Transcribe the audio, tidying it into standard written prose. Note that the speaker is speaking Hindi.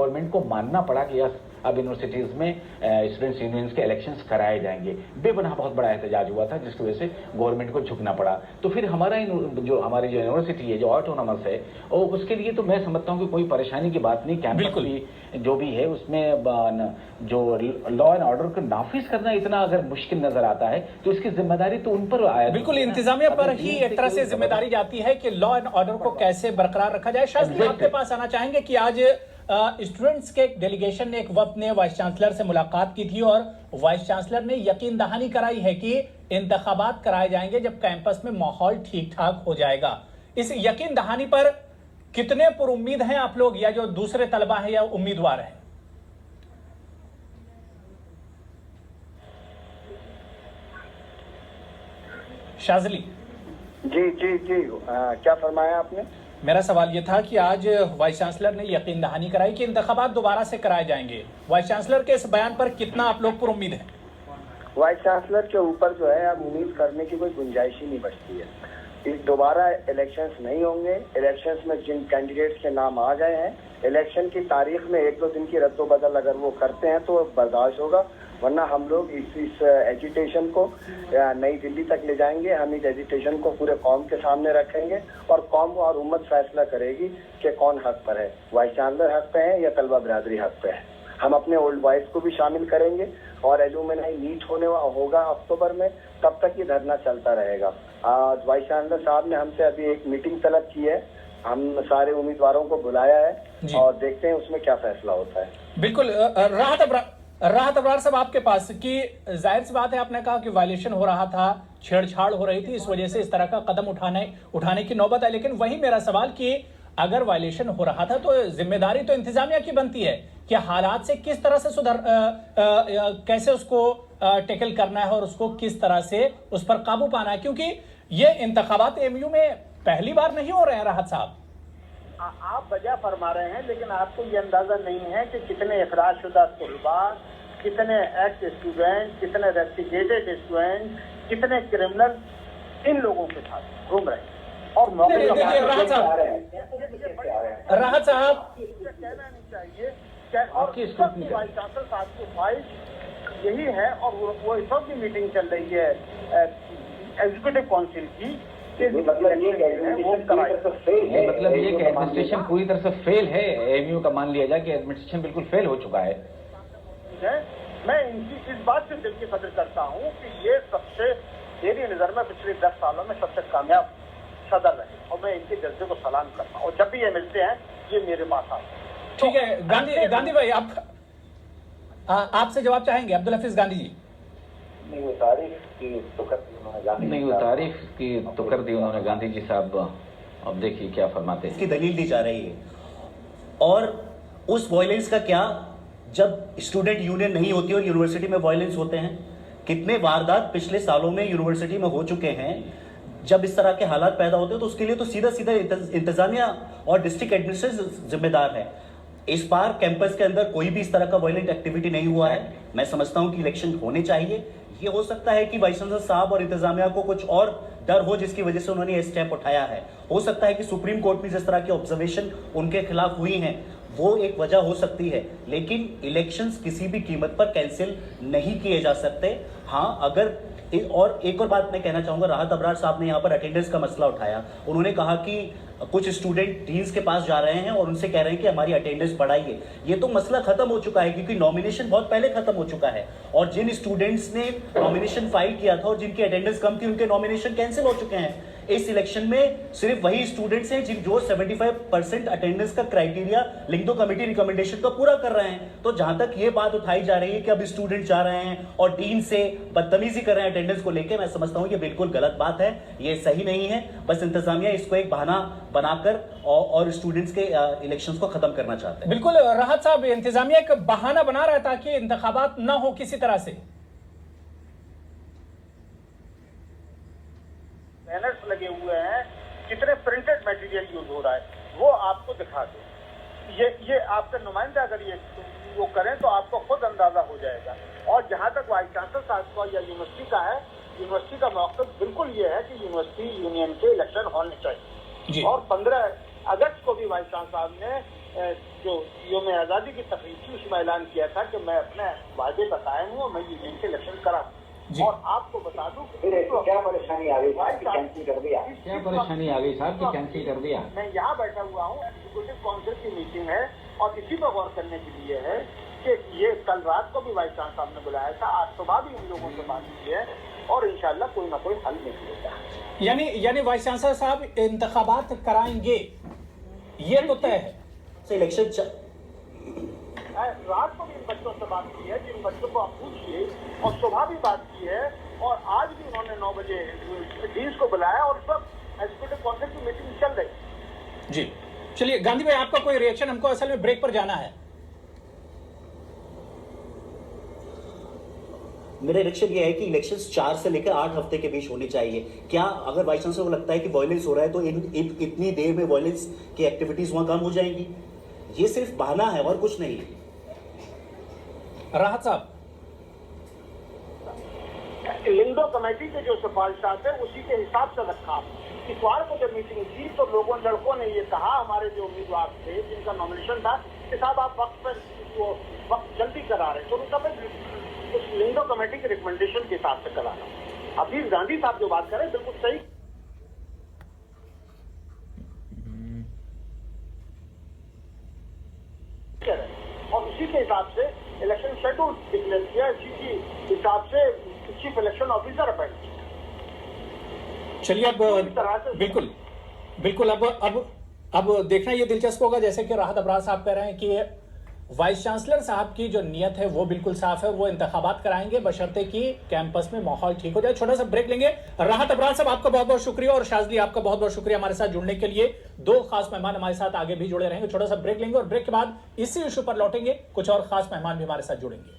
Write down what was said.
गवर्नमेंट को मानना पड़ा कि यस अब यूनिवर्सिटीज में स्टूडेंट्स यूनियंस के इलेक्शंस कराए जाएंगे। बेपनाह बहुत बड़ा एहतजाज हुआ था जिसकी वजह से गवर्नमेंट को झुकना पड़ा। तो फिर हमारी जो यूनिवर्सिटी है जो ऑटोनॉमस है और उसके लिए तो मैं समझता हूं कि कोई परेशानी की बात नहीं। कैंपस की जो भी है उसमें जो लॉ एंड ऑर्डर को नाफिज करना इतना अगर मुश्किल नजर आता है तो इसकी जिम्मेदारी तो उन पर आया। बिल्कुल इंतजामिया पर ही एक तरह से जिम्मेदारी जाती है कि लॉ एंड ऑर्डर को कैसे बरकरार रखा जाए। शास्त्री आपके पास आना चाहेंगे कि आज स्टूडेंट्स के डेलीगेशन ने, एक वफ्द ने वाइस चांसलर से मुलाकात की थी और वाइस चांसलर ने यकीन दहानी कराई है कि इंतखाबात कराए जाएंगे जब कैंपस में माहौल ठीक ठाक हो जाएगा। इस यकीन दहानी पर कितने पुरुम्मीद हैं आप लोग, या जो दूसरे तलबा हैं या उम्मीदवार हैं? शाजली जी जी जी क्या फरमाया आपने? मेरा सवाल यह था कि आज वाइस चांसलर ने यकीन दहानी कराई कि इंतखाबात दोबारा से कराए जाएंगे। वाइस चांसलर के इस बयान पर कितना आप लोग पुरुम्मीद हैं? वाइस चांसलर के ऊपर जो है अब उम्मीद करने की कोई गुंजाइश ही नहीं बचती है। इस दोबारा इलेक्शंस नहीं होंगे। इलेक्शंस में जिन कैंडिडेट्स के नाम आ गए हैं, इलेक्शन की तारीख में 1-2 दिन की रद्दोबदल अगर वो करते हैं तो बर्दाश्त होगा, वरना हम लोग इस एजिटेशन को नई दिल्ली तक ले जाएंगे। हम इस एजिटेशन को पूरे कौम के सामने रखेंगे और कौम और उम्मत फैसला करेगी कि कौन हक पर है, वाइस चांसलर हक पे है या तलबा बिरादरी हक पे है। हम अपने ओल्ड वाइस को भी शामिल करेंगे और एलुमनाई मीट होगा अक्टूबर में, तब तक ये धरना चलता रहेगा। आज वाइस चांसलर साहब ने हमसे अभी एक मीटिंग तलब की है, हम सारे उम्मीदवारों को बुलाया है और देखते हैं उसमें क्या फैसला होता है। बिल्कुल। राहत अबरार साहब आपके पास कि जाहिर सी बात है, आपने कहा कि वायलेशन हो रहा था, छेड़छाड़ हो रही थी, इस वजह से इस तरह का कदम उठाने की नौबत है। लेकिन वही मेरा सवाल कि अगर वायलेशन हो रहा था तो जिम्मेदारी तो इंतजामिया की बनती है कि हालात से किस तरह से कैसे उसको टैकल करना है और उसको किस तरह से उस पर काबू पाना है, क्योंकि ये इंतखाबात एमयू में पहली बार नहीं हो रहे हैं। राहत साहब आप वजह फरमा रहे हैं, लेकिन आपको ये अंदाजा नहीं है कि कितने इखराजशुदा तलबा, कितने एक्स स्टूडेंट, कितने रेस्टिकेटेड स्टूडेंट, कितने क्रिमिनल इन लोगों के साथ घूम रहे हैं और मौके राहत साहब कहना नहीं चाहिए। वाइस चांसलर साहब की ख्वाहिश यही है और वो इस वक्त भी मीटिंग चल रही है एग्जीक्यूटिव काउंसिल की। मतलब ये कि एडमिनिस्ट्रेशन पूरी तरह से फेल है। एमयू का मान लिया जाए कि एडमिनिस्ट्रेशन बिल्कुल फेल हो चुका है। मैं इनकी इस बात से दिल की कदर करता हूँ कि ये सबसे मेरी नजर में पिछले 10 सालों में सबसे कामयाब सदर रहे और मैं इनके जज्बे को सलाम करता हूँ और जब भी ये मिलते हैं ये मेरे पास आते हैं। ठीक है गांधी भाई, आपसे जवाब चाहेंगे? अब्दुल हफीज गांधी जी। नहीं, वो तारीफ की तो कर दी उन्होंने गांधी जी साहब। अब देखिए क्या फरमाते हैं। इसकी दलील दी जा रही है। और उस वायलेंस का क्या, जब स्टूडेंट यूनियन नहीं होती और यूनिवर्सिटी में वायलेंस होते हैं? कितने वारदात पिछले सालों में यूनिवर्सिटी में हो चुके हैं। जब इस तरह के हालात पैदा होते हैं तो उसके लिए तो सीधा सीधा इंतजामिया और डिस्ट्रिक्ट एडमिनिस्ट्रेशन जिम्मेदार है। इस बार कैंपस के अंदर कोई भी इस तरह का वायलेंट एक्टिविटी नहीं हुआ है। मैं समझता हूं कि इलेक्शन होने चाहिए। ये हो सकता है कि वाइस चांसलर साहब और इंतजामिया को कुछ और डर हो जिसकी वजह से उन्होंने ये स्टेप उठाया है। हो सकता है कि सुप्रीम कोर्ट में जिस तरह की ऑब्जर्वेशन उनके खिलाफ हुई हैं वो एक वजह हो सकती है, लेकिन इलेक्शंस किसी भी कीमत पर कैंसिल नहीं किए जा सकते। हाँ, अगर और एक और बात मैं कहना चाहूंगा, राहत अबरार साहब ने यहाँ पर अटेंडेंस का मसला उठाया। उन्होंने कहा कि कुछ स्टूडेंट डीन्स के पास जा रहे हैं और उनसे कह रहे हैं कि हमारी अटेंडेंस बढ़ाइए। ये तो मसला खत्म हो चुका है क्योंकि नॉमिनेशन बहुत पहले खत्म हो चुका है और जिन स्टूडेंट्स ने नॉमिनेशन फाइल किया था और जिनकी अटेंडेंस कम थी उनके नॉमिनेशन कैंसिल हो चुके हैं। इस इलेक्शन में सिर्फ वही स्टूडेंट्स हैं जो 75% अटेंडेंस का क्राइटेरिया लिंगदो कमेटी रिकमेंडेशन का पूरा कर रहे हैं। तो जहां तक ये बात उठाई जा रही है कि अब स्टूडेंट जा रहे हैं और डीन से बदतमीजी कर रहे हैं अटेंडेंस को लेकर, मैं समझता हूं ये बिल्कुल गलत बात है, ये सही नहीं है। बस इंतजामिया इसको एक बहाना बनाकर और स्टूडेंट्स के इलेक्शंस को खत्म करना चाहते हैं। बिल्कुल राहत साहब, इंतजामिया एक बहाना बना रहा था कि इंतखाबात ना हो किसी तरह से। बैनर्स लगे हुए हैं, कितने प्रिंटेड मटेरियल यूज हो रहा है वो आपको दिखा दो। ये आपके नुमाइंदा अगर ये वो करें तो आपको खुद अंदाजा हो जाएगा। और जहां तक वाइस चांसलर साहब का या यूनिवर्सिटी का है, यूनिवर्सिटी का मौक़िफ़ बिल्कुल ये है कि यूनिवर्सिटी यूनियन के इलेक्शन होने चाहिए। और 15 अगस्त को भी वाइस चांसलर साहब ने जो योम आज़ादी की तकरीब थी उसमें ऐलान किया था कि मैं अपने वादे का कायम हूँ और मैं यूनियन के इलेक्शन करा। और आपको बता दूं क्या परेशानी आ गई साहब कि कैंसिल कर दिया? क्या परेशानी आ गई साहब कि कैंसिल कर दिया? मैं यहाँ बैठा हुआ हूँ, एग्जीक्यूटिव काउंसिल की मीटिंग है और इसी पर गौर करने के लिए है कि ये कल रात को भी वाइस चांसलर साहब ने बुलाया था, आज सुबह भी उन लोगों से बात की है और इंशाल्लाह कोई ना कोई हल निकलेगा। यानी वाइस चांसलर साहब इंतखाबात कराएंगे, ये तो तय है। इलेक्शन रात को भी इन बच्चों से बात की है, जिन बच्चों को आप पूछिए, और सुबह भी बात की है और आज भी उन्होंने 9 बजे डीन्स को बुलाया और सब एग्जीक्यूटिव काउंसिल की मीटिंग चल रही। जी चलिए गांधी भाई, आपका कोई रिएक्शन? हमको असल में ब्रेक पर जाना है। मेरा इलेक्शन ये है कि इलेक्शंस 4 से लेकर 8 हफ्ते के बीच होने चाहिए। क्या अगर वाइस चांसलर को लगता है कि वायलेंस हो रहा है तो इतनी देर में वायलेंस की एक्टिविटीज वहां कम हो जाएंगी? ये सिर्फ बहाना है और कुछ नहीं। राहत साहब, लिंगो कमेटी के जो सिफारिशात है उसी के हिसाब से रखा। इतवार को जब मीटिंग थी तो लड़कों ने ये कहा, हमारे जो उम्मीदवार थे जिनका नॉमिनेशन था, कि साहब आप वक्त जल्दी करा रहे, तो उनका उस लिंगो कमेटी के रिकमेंडेशन के हिसाब से कराना। हफीज गांधी साहब जो बात करें बिल्कुल सही कह रहे हैं और उसी के हिसाब से इलेक्शन शेड्यूल डिक्लेयर किया, इसी के हिसाब से चीफ इलेक्शन ऑफिसर अपॉइंट किया। चलिए अब बिल्कुल अब देखना ये दिलचस्प होगा, जैसे कि राहत अबरार साहब कह रहे हैं कि वाइस चांसलर साहब की जो नियत है वो बिल्कुल साफ है, वो इंतखाबात कराएंगे बशर्ते कि कैंपस में माहौल ठीक हो जाए। छोटा सा ब्रेक लेंगे। राहत अबरार साहब आपका बहुत बहुत शुक्रिया और शाजली आपका बहुत बहुत शुक्रिया हमारे साथ जुड़ने के लिए। 2 खास मेहमान हमारे साथ आगे भी जुड़े रहेंगे। छोटा सा ब्रेक लेंगे और ब्रेक के बाद इसी इशू पर लौटेंगे, कुछ और खास मेहमान भी हमारे साथ जुड़ेंगे।